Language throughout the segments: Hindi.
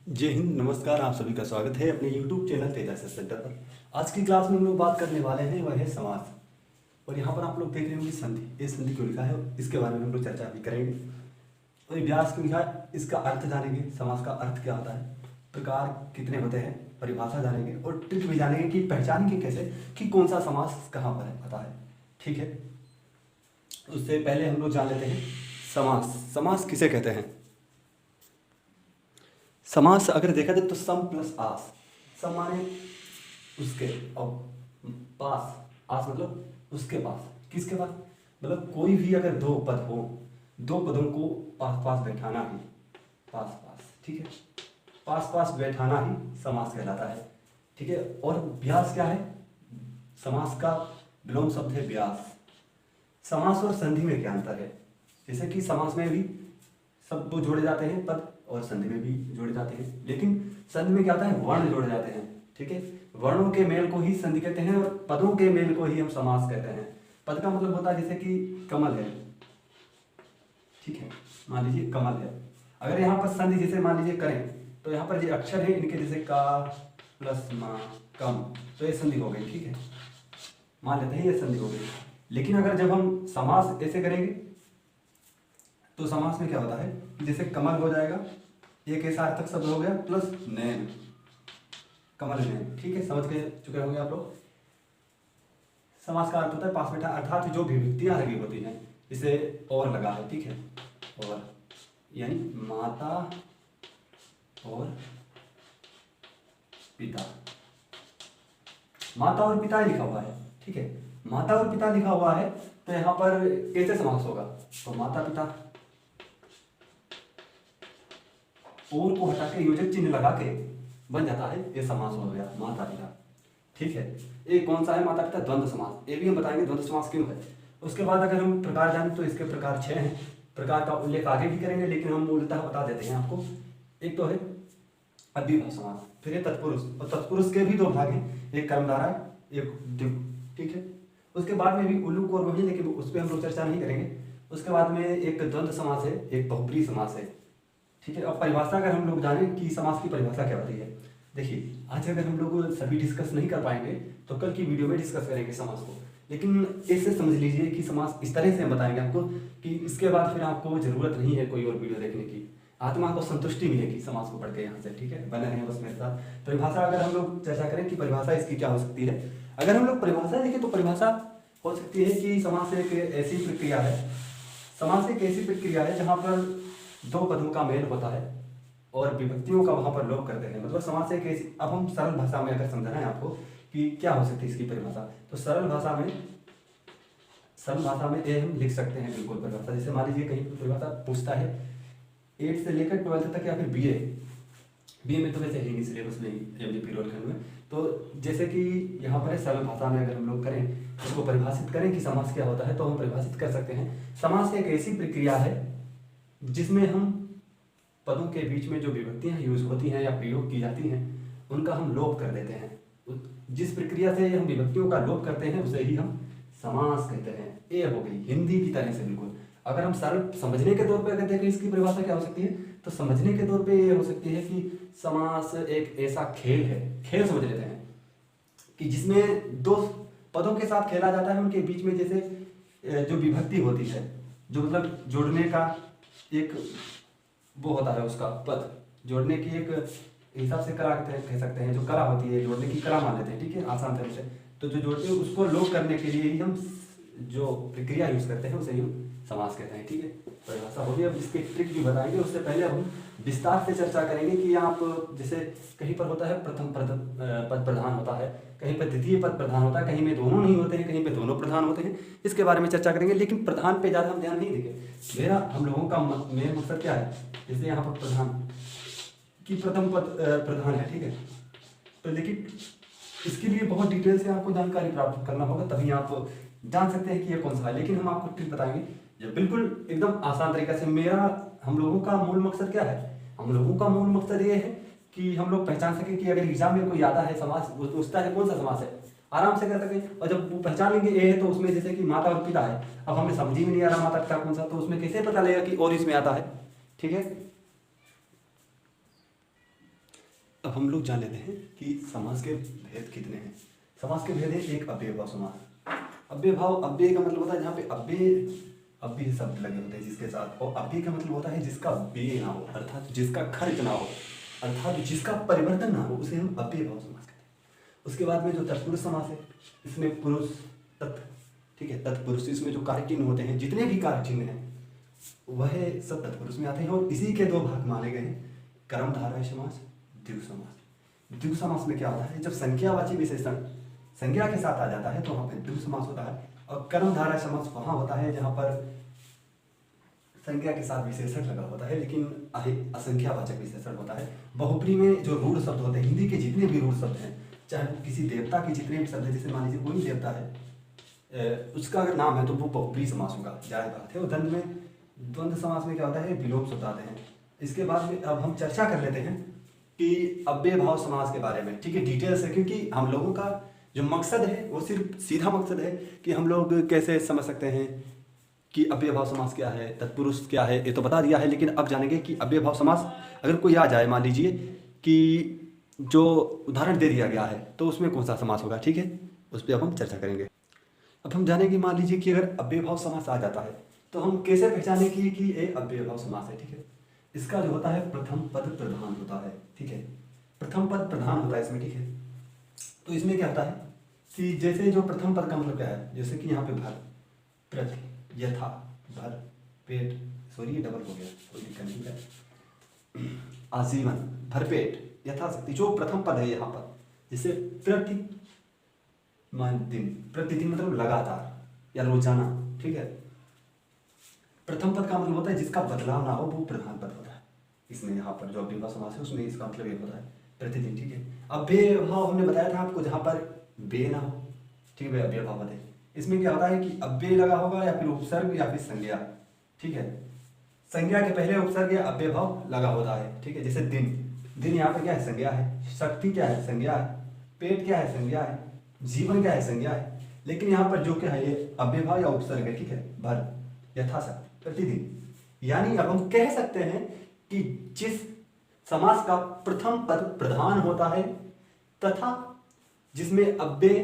जय हिंद, नमस्कार। आप सभी का स्वागत है अपने YouTube चैनल तेजस सेंटर पर। आज की क्लास में हम लोग बात करने वाले हैं वह है समास। और यहाँ पर आप लोग देख रहे होंगे संधि। ये संधि क्यों लिखा है इसके बारे में हम लोग चर्चा भी करेंगे। और ये व्यास क्यों लिखा है इसका अर्थ जानेंगे, समास का अर्थ क्या होता है, प्रकार कितने होते हैं, परिभाषा जानेंगे और ट्रिक भी जानेंगे कि पहचानेंगे कैसे कि कौन सा समास कहाँ पर है, पता है। ठीक है, उससे पहले हम लोग जान लेते हैं समास। समास किसे कहते हैं? समास अगर देखा जाए तो सम प्लस आस। सम माने उसके और पास, आस मतलब उसके पास। किसके पास? मतलब कोई भी अगर दो पद हो, दो पदों को पास पास बैठाना ही, पास पास, ठीक है, पास पास बैठाना ही समास कहलाता है। ठीक है, और व्यास क्या है? समास का विलोम शब्द है व्यास। समास और संधि में क्या अंतर है? जैसे कि समास में भी सब दो जोड़े जाते हैं पद, और संधि में भी जोड़े जाते हैं, लेकिन संधि में क्या होता है, वर्ण जोड़े जाते हैं। ठीक है, वर्णों के मेल को ही संधि कहते हैं और पदों के मेल को ही हम समास कहते हैं। पद का मतलब होता है जैसे कि कमल है, ठीक है, मान लीजिए कमल है। अगर यहाँ पर संधि जैसे मान लीजिए करें तो यहाँ पर ये अक्षर है इनके, जैसे का प्लस मा कम, तो ये संधि हो गई। ठीक है, मान लेते हैं ये संधि हो गई। लेकिन अगर जब हम समास ऐसे करेंगे तो समास में क्या होता है कि जैसे कमल हो जाएगा, एक ऐसा अर्थक शब्द हो गया, प्लस नैन, कमल नैन। ठीक है, समझ के चुके होंगे आप लोग। समास का अर्थ होता है पास बैठा, अर्थात जो विभक्तियां लगी होती हैं, इसे और लगा है। ठीक है, और यानी माता और पिता, माता और पिता लिखा हुआ है। ठीक है, माता और पिता लिखा हुआ है तो यहाँ पर कैसे समास होगा? तो माता पिता और को हटा के योजक चिन्ह लगा के बन जाता है, ये समास हो गया माता पिता। ठीक है, ये कौन सा है माता पिता? द्वंद्व समास। ये भी हम बताएंगे द्वंद्व समास क्यों है। उसके बाद अगर हम प्रकार जाने तो इसके प्रकार 6 हैं। प्रकार का उल्लेख आगे भी करेंगे, लेकिन हम मूलतः बता देते हैं आपको। एक तो है अव्ययभाव समास, फिर है तत्पुरुष, और तत्पुरुष के भी दो भाग हैं, एक कर्मधारा एक द्विगु। ठीक है, उसके बाद में भी उल्लूक और वही, लेकिन उस पर हम लोग चर्चा नहीं करेंगे। उसके बाद में एक द्वंद्व समास है, एक बहुब्रीहि समास है। ठीक है, अब परिभाषा अगर हम लोग जाने कि समास की परिभाषा क्या होती है, देखिए आज अगर हम लोग सभी डिस्कस नहीं कर पाएंगे तो कल की वीडियो में डिस्कस करेंगे समास को। लेकिन ऐसे समझ लीजिए कि समास इस तरह से हम बताएंगे आपको कि इसके बाद फिर आपको जरूरत नहीं है कोई और वीडियो देखने की, आत्मा को संतुष्टि मिलेगी समास को पढ़ के यहाँ से। ठीक है, बने रहें बस मेरे साथ। परिभाषा अगर हम लोग चर्चा करें कि परिभाषा इसकी क्या हो सकती है, अगर हम लोग परिभाषा देखें तो परिभाषा हो सकती है कि समास एक ऐसी प्रक्रिया है, समास एक ऐसी प्रक्रिया है जहाँ पर दो पदों का मेल होता है और विभक्तियों का वहां पर लोप करते हैं। मतलब समास एक ऐसी, अब हम सरल भाषा में अगर समझना है आपको कि क्या हो सकती है इसकी परिभाषा, तो सरल भाषा में ये हम लिख सकते हैं बिल्कुल परिभाषा। जैसे मान लीजिए कहीं परिभाषा पूछता है 8 से लेकर 12 तक या फिर बीए में तो वैसे है नहीं सिलेबस में, एमडीपी रोल खंड में। तो जैसे कि यहाँ पर है सरल भाषा में अगर हम लोग करें उसको परिभाषित करें कि समास क्या होता है, तो हम परिभाषित कर सकते हैं समास एक ऐसी प्रक्रिया है जिसमें हम पदों के बीच में जो विभक्तियां यूज होती हैं या प्रयोग की जाती हैं उनका हम लोप कर देते हैं। जिस प्रक्रिया से हम विभक्तियों का लोप करते हैं उसे ही हम समास कहते हैं। ये हो गई हिंदी की तरह से बिल्कुल। अगर हम सरल समझने के तौर पे अगर देखें इसकी परिभाषा क्या हो सकती है, तो समझने के तौर पे ये हो सकती है कि समास एक ऐसा खेल है, खेल समझ लेते हैं कि जिसमें दो पदों के साथ खेला जाता है, उनके बीच में जैसे जो विभक्ति होती है, जो मतलब जोड़ने का एक वो होता है, उसका पद जोड़ने की एक हिसाब से कला कह सकते हैं, जो कला होती है जोड़ने की कला मान लेते हैं। ठीक है, आसान तरह से तो जो जोड़ते हैं उसको लोप करने के लिए ही हम जो प्रक्रिया यूज करते हैं उसे ही हम समास कहते हैं। ठीक है, परिभाषा होगी। अब इसके ट्रिक भी बताएंगे, उससे पहले अब हम विस्तार से चर्चा करेंगे कि आप जैसे कहीं पर होता है प्रथम पद प्रधान होता है, कहीं पर द्वितीय पद प्रधान होता है, कहीं में दोनों नहीं होते हैं, कहीं पे दोनों प्रधान होते हैं। इसके बारे में चर्चा करेंगे, लेकिन प्रधान पे ज़्यादा हम ध्यान नहीं देंगे। मेरा हम लोगों का मेन मकसद क्या है, जैसे यहाँ पर प्रधान की प्रथम पद प्रधान है। ठीक है, तो लेकिन इसके लिए बहुत डिटेल से आपको जानकारी प्राप्त करना होगा, तभी आप जान सकते हैं कि ये कौन सा है। लेकिन हम आपको ट्रिक बताएंगे जो बिल्कुल एकदम आसान तरीका से। हम लोगों का मूल मकसद क्या है, हम लोगों का मूल मकसद ये है कि हम लोग पहचान सके कि अगर एग्जाम में कोई आता है समास पूछता है कौन सा समास है, आराम से कर सके। और जब वो पहचान लेंगे ए है तो उसमें जैसे कि माता और पिता है, अब हमें समझ ही में नहीं आ रहा माता पिता कौन सा, तो उसमें कैसे पता लगेगा कि और इसमें आता है। ठीक है, अब हम लोग जान लेते हैं कि समास के भेद कितने हैं। समास के भेद है एक अव्ययभाव समास। अव्ययभाव, अव्यय का मतलब होता है जहाँ पे अव्यय शब्द लगे होते हैं जिसके साथ, और अव्यय का मतलब होता है जिसका व्यय ना हो, अर्थात जिसका खर्च ना हो, अर्थात जिसका परिवर्तन ना हो, उसे हम अव्ययभाव समास कहते हैं। उसके बाद में जो तत्पुरुष समास है, इसमें पुरुष तत्, ठीक है, तत्पुरुष, इसमें जो कारक चिन्ह होते हैं, जितने भी कारक चिन्ह हैं वह सब तत्पुरुष में आते हैं। और इसी के दो भाग माने गए हैं, कर्मधारय समास, द्विगु समास। द्विगु समास में क्या होता है, जब संख्यावाची विशेषण संज्ञा के साथ आ जाता है तो वहां पर द्विगु समास होता है, और कर्मधारय समास वहां होता है जहां पर संज्ञा के साथ विशेषण लगा होता है लेकिन असंख्यावाचक विशेषण होता है। बहुब्री में जो रूढ़ शब्द होते हैं, हिंदी के जितने भी रूढ़ शब्द हैं, चाहे किसी देवता के जितने भी शब्द हैं, जैसे मान लीजिए कोई देवता है, उसका अगर नाम है तो वो बहुब्री समास होगा, जायज बात है। और द्वंद्व समास में क्या होता है, विलोम शब्द आते हैं। इसके बाद में अब हम चर्चा कर लेते हैं कि अव्ययभाव समास के बारे में, ठीक है, डिटेल से, क्योंकि हम लोगों का जो मकसद है वो सिर्फ सीधा मकसद है कि हम लोग कैसे समझ सकते हैं कि अव्ययभाव समास क्या है, तत्पुरुष क्या है, ये तो बता दिया है, लेकिन अब जानेंगे कि अव्ययभाव समास अगर कोई आ जाए, मान लीजिए कि जो उदाहरण दे दिया गया है तो उसमें कौन सा समास होगा, ठीक है, उस पर अब हम चर्चा करेंगे। अब हम जानेंगे, मान लीजिए कि अगर अव्ययभाव समास आ जाता है तो हम कैसे पहचाने कि ये अव्ययभाव समास है, ठीक है। इसका जो होता है प्रथम पद प्रधान होता है, ठीक है, प्रथम पद प्रधान होता है इसमें, ठीक है। तो इसमें क्या होता है कि जैसे जो प्रथम पद का मतलब क्या है, जैसे कि यहाँ पे भर, प्रति, यथा, भर, पेट, सॉरी ये डबल हो गया, कोई दिक्कत नहीं है, आजीवन, भरपेट, यथाशक्ति, जो प्रथम पद है यहाँ पर, जैसे प्रतिदिन, प्रतिदिन मतलब लगातार या रोजाना, ठीक है। प्रथम पद का मतलब होता है जिसका बदलाव ना हो, वो प्रधान पद होता है। इसमें यहाँ पर जो अव्ययभाव समास है उसमें इसका मतलब ये होता है प्रतिदिन, ठीक है। अव्ययभाव हमने बताया था आपको जहाँ पर बे ना हो, ठीक है, अव्ययभाव पद है। इसमें क्या होता है कि अव्यय लगा होगा या फिर उपसर्ग या फिर संज्ञा, ठीक है। संज्ञा के पहले उपसर्ग या अव्ययभाव लगा होता है, ठीक है। जैसे दिन, दिन यहाँ पर क्या है, संज्ञा है। शक्ति क्या है, संज्ञा है। पेट क्या है, संज्ञा है। जीवन क्या है, संज्ञा है। लेकिन यहाँ पर जो क्या है, ये अव्ययभाव या उपसर्ग है, ठीक है। भर, यथाशक्ति, प्रतिदिन। यानी अब हम कह सकते हैं कि जिस समास का प्रथम पद प्रधान होता है तथा जिसमें अव्यय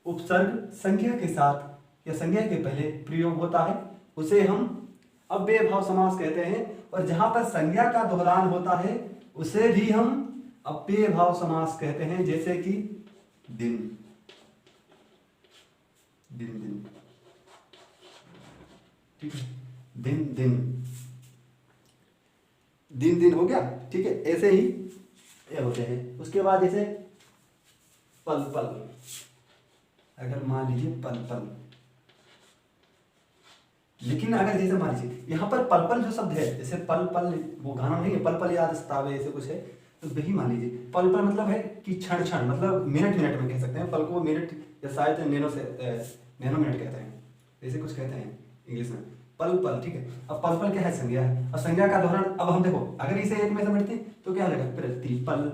उपसर्ग संज्ञा के साथ या संज्ञा के पहले प्रयोग होता है उसे हम अव्ययभाव समास कहते हैं। और जहां पर संज्ञा का दोहरान होता है उसे भी हम अव्ययभाव समास कहते हैं, जैसे कि दिन, दिन दिन, ठीक है, दिन दिन, दिन दिन हो गया, ठीक है। ऐसे ही ये होते हैं। उसके बाद जैसे पल पल, अगर मान लीजिए पल पल, लेकिन अगर जैसे मान लीजिए यहाँ पर पल पल जो शब्द है, जैसे पल पल, वो गाना नहीं है, पल पल याद सतावे, ऐसे कुछ है, तो वही मान लीजिए पल पल मतलब है कि क्षण क्षण, मतलब मिनट मिनट में कह सकते हैं। पल को मिनट या शायद नैनो मिनट कहते हैं, ऐसे कुछ कहते हैं इंग्लिश में, पल पल, ठीक है। अब पल पल क्या है, संज्ञा है। और संज्ञा का दोहरान, अब हम देखो अगर इसे एक में समझते तो क्या लगेगा, प्रतिपल।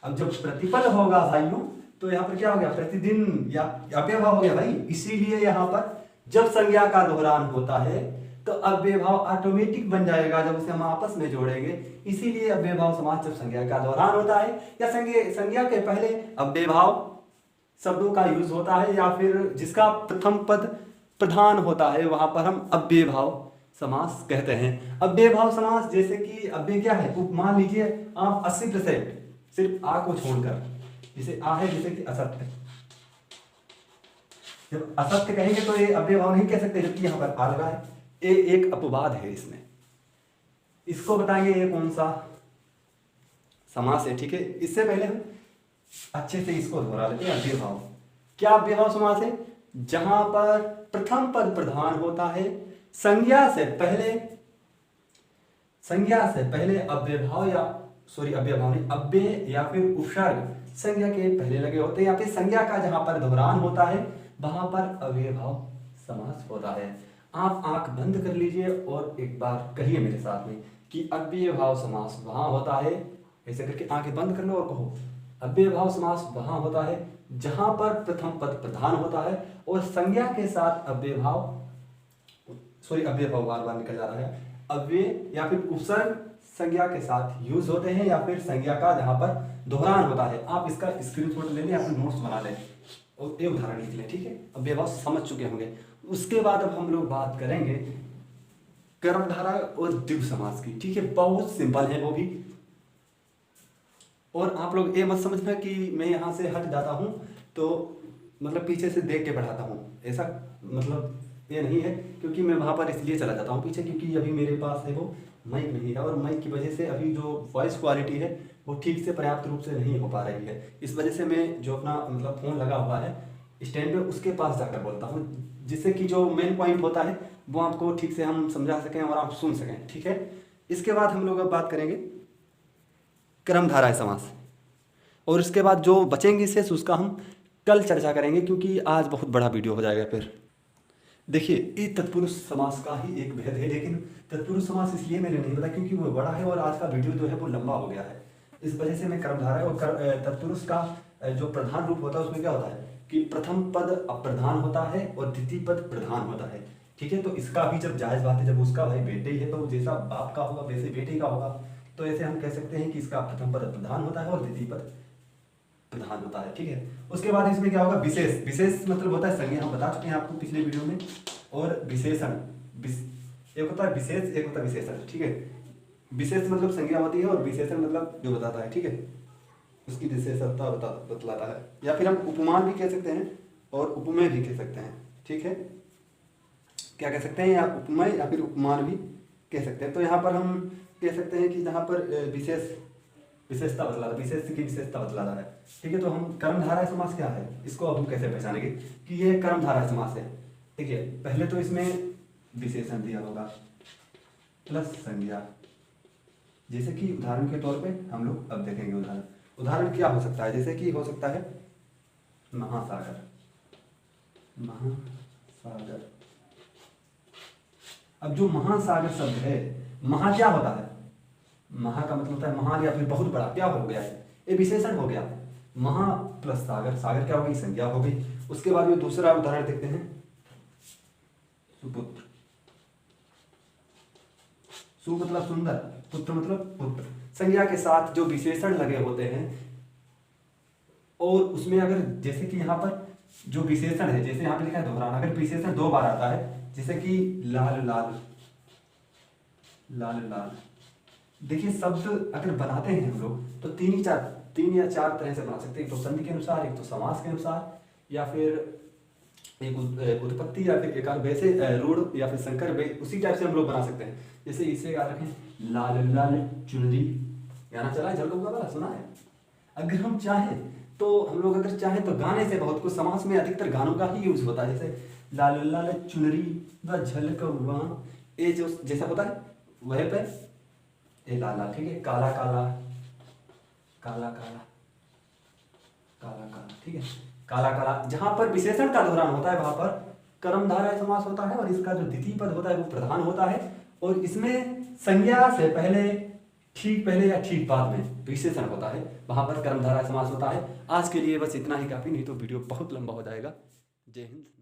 अब जब प्रतिपल होगा भाइयों तो यहाँ पर क्या हो गया, प्रतिदिन या अव्ययभाव हो गया भाई। इसीलिए यहाँ पर जब संज्ञा का दोहरान होता है तो अव्ययभाव ऑटोमेटिक बन जाएगा जब उसे हम आपस में जोड़ेंगे। इसीलिए अव्ययभाव समास जब संज्ञा का दोहरान होता है या संज्ञा के पहले अव्ययभाव शब्दों का यूज होता है या फिर जिसका प्रथम पद प्रधान होता है, वहां पर हम अव्ययभाव समास कहते हैं। अव्ययभाव समास जैसे कि अव्यय क्या है, मान लीजिए आप 80% सिर्फ आ को छोड़कर, जैसे आ है, जैसे कि असत्य, जब असत्य कहेंगे तो ये अव्ययभाव नहीं कह सकते, जबकि यहाँ पर आ लगा है, ये एक अपवाद है इसमें। इसको बताएंगे ये कौन सा समास है, ठीक है। इससे पहले हम अच्छे से इसको दोहरा लेते हैं। अव्ययभाव क्या, अव्ययभाव समास है जहां पर प्रथम पद प्रधान होता है, संज्ञा से पहले अव्ययभाव या अव्ययभाव नहीं, अव्यय या फिर उपसर्ग संज्ञा के पहले लगे होते हैं, या फिर संज्ञा का जहां पर दोहरान होता है वहां पर अव्ययभाव समास होता है। आप आंख बंद कर लीजिए और एक बार कहिए मेरे साथ में कि अव्ययभाव समास वहां होता है, ऐसे करके आंखें बंद कर लो और कहो, अव्ययभाव समास वहां होता है जहां पर प्रथम पद प्रधान होता है और संज्ञा के साथ अव्ययभाव बार बार निकल जा रहा है, अव्यय या फिर उपसर्ग संज्ञा के साथ यूज होते हैं या फिर संज्ञा का जहाँ पर दोहरान होता है। आप इसका स्क्रीनशॉट ले लें या फिर नोट्स बना लें और ये उदाहरण लिख लें, ठीक है। अब ये बात समझ चुके होंगे। उसके बाद अब हम लोग बात करेंगे कर्मधारय और द्विगु समास की, ठीक है। बहुत सिंपल है वो भी। और आप लोग ये मत समझना कि मैं यहाँ से हट जाता हूँ तो मतलब पीछे से देख के पढ़ाता हूँ, ऐसा मतलब ये नहीं है। क्योंकि मैं वहाँ पर इसलिए चला जाता हूँ पीछे क्योंकि अभी मेरे पास है वो माइक नहीं है और माइक की वजह से अभी जो वॉइस क्वालिटी है वो ठीक से पर्याप्त रूप से नहीं हो पा रही है। इस वजह से मैं जो अपना मतलब फ़ोन लगा हुआ है स्टैंड पे उसके पास जाकर बोलता हूँ, जिससे कि जो मेन पॉइंट होता है वो आपको ठीक से हम समझा सकें और आप सुन सकें, ठीक है। इसके बाद हम लोग अब बात करेंगे कर्मधारय समास, और इसके बाद जो बचेंगे शेष उसका हम कल चर्चा करेंगे क्योंकि आज बहुत बड़ा वीडियो हो जाएगा। फिर देखिए ये तत्पुरुष समास का ही एक भेद है, लेकिन तत्पुरुष समास इसलिए मैंने नहीं बताया क्योंकि वो बड़ा है और आज का वीडियो जो है वो लंबा हो गया है। इस वजह से मैं कर्मधारय और तत्पुरुष का जो प्रधान रूप होता है उसमें क्या होता है कि प्रथम पद अप्रधान होता है और द्वितीय पद प्रधान होता है, ठीक है। तो इसका भी जब जायज़ बात है, जब उसका भाई बेटे ही है तो जैसा बाप का होगा वैसे बेटे का होगा। तो ऐसे हम कह सकते हैं कि इसका प्रथम पद प्रधान होता है और द्वितीय पद प्रधान होता है, ठीक है। उसके बाद इसमें क्या होगा विशेष। विशेष मतलब होता है संज्ञा, हम बता चुके हैं आपको पिछले वीडियो में। और विशेषण, एक होता है विशेष, एक होता है विशेषण, ठीक है। विशेष मतलब संज्ञा होती है और विशेषण मतलब जो बताता है, ठीक है, उसकी विशेषता बतलाता है। या फिर हम उपमान भी कह सकते हैं और उपमेय भी कह सकते हैं, ठीक है। क्या कह सकते हैं, या उपमेय या फिर उपमान भी कह सकते हैं। तो यहाँ पर हम कह सकते हैं कि जहाँ पर विशेषता बतलाता, विशेष की विशेषता बतलाता है, ठीक है। तो हम कर्मधारय समास क्या है इसको अब हम कैसे पहचानेंगे कि ये कर्मधारय समास है, ठीक है। पहले तो इसमें विशेषण दिया होगा प्लस संज्ञा, जैसे कि उदाहरण के तौर पे हम लोग अब देखेंगे उदाहरण। उदाहरण क्या हो सकता है, जैसे कि हो सकता है महासागर। महासागर, अब जो महासागर शब्द है, महा क्या होता है, महा का मतलब होता है महान या फिर बहुत बड़ा, क्या हो गया है ये विशेषण हो गया। महा प्लस सागर, सागर क्या हो गई संज्ञा हो गई। उसके बाद में दूसरा उदाहरण देखते हैं सुपुत्र। सु मतलब सुंदर, पुत्र मतलब पुत्र। संज्ञा के साथ जो विशेषण लगे होते हैं और उसमें अगर जैसे कि यहाँ पर जो विशेषण है, जैसे यहाँ पे लिखा है दोहरान, अगर विशेषण 2 बार आता है जैसे कि लाल लाल, लाल लाल। देखिए शब्द अगर बनाते हैं हम लोग तो 3 या 4 तरह से बना सकते हैं। एक तो संधि के अनुसार, एक तो समास के अनुसार, या फिर एक उत्पत्ति, या फिर एक वैसे रूढ़ या फिर संकर, उसी टाइप से हम लोग बना सकते हैं। जैसे इसे याद रखें, लाल लाल चुनरी, गाना चला है झलकौआ वाला, सुना है। अगर हम चाहें तो हम लोग अगर चाहें तो गाने से बहुत कुछ, समास में अधिकतर गानों का ही यूज होता है। जैसे लाल लाल चुनरी व झलकौआ, ये जो जैसा होता है वह पे ये लाला, ठीक है। काला काला, काला काला, काला काला, ठीक है। काला काला, जहां पर विशेषण का दोहरान होता है वहां पर कर्मधारय समास होता है और इसका जो द्वितीय पद होता है वो प्रधान होता है। और इसमें संज्ञा से पहले, ठीक पहले या ठीक बाद में विशेषण होता है, वहां पर कर्मधारय समास होता है। आज के लिए बस इतना ही काफी, नहीं तो वीडियो बहुत लंबा हो जाएगा। जय हिंद।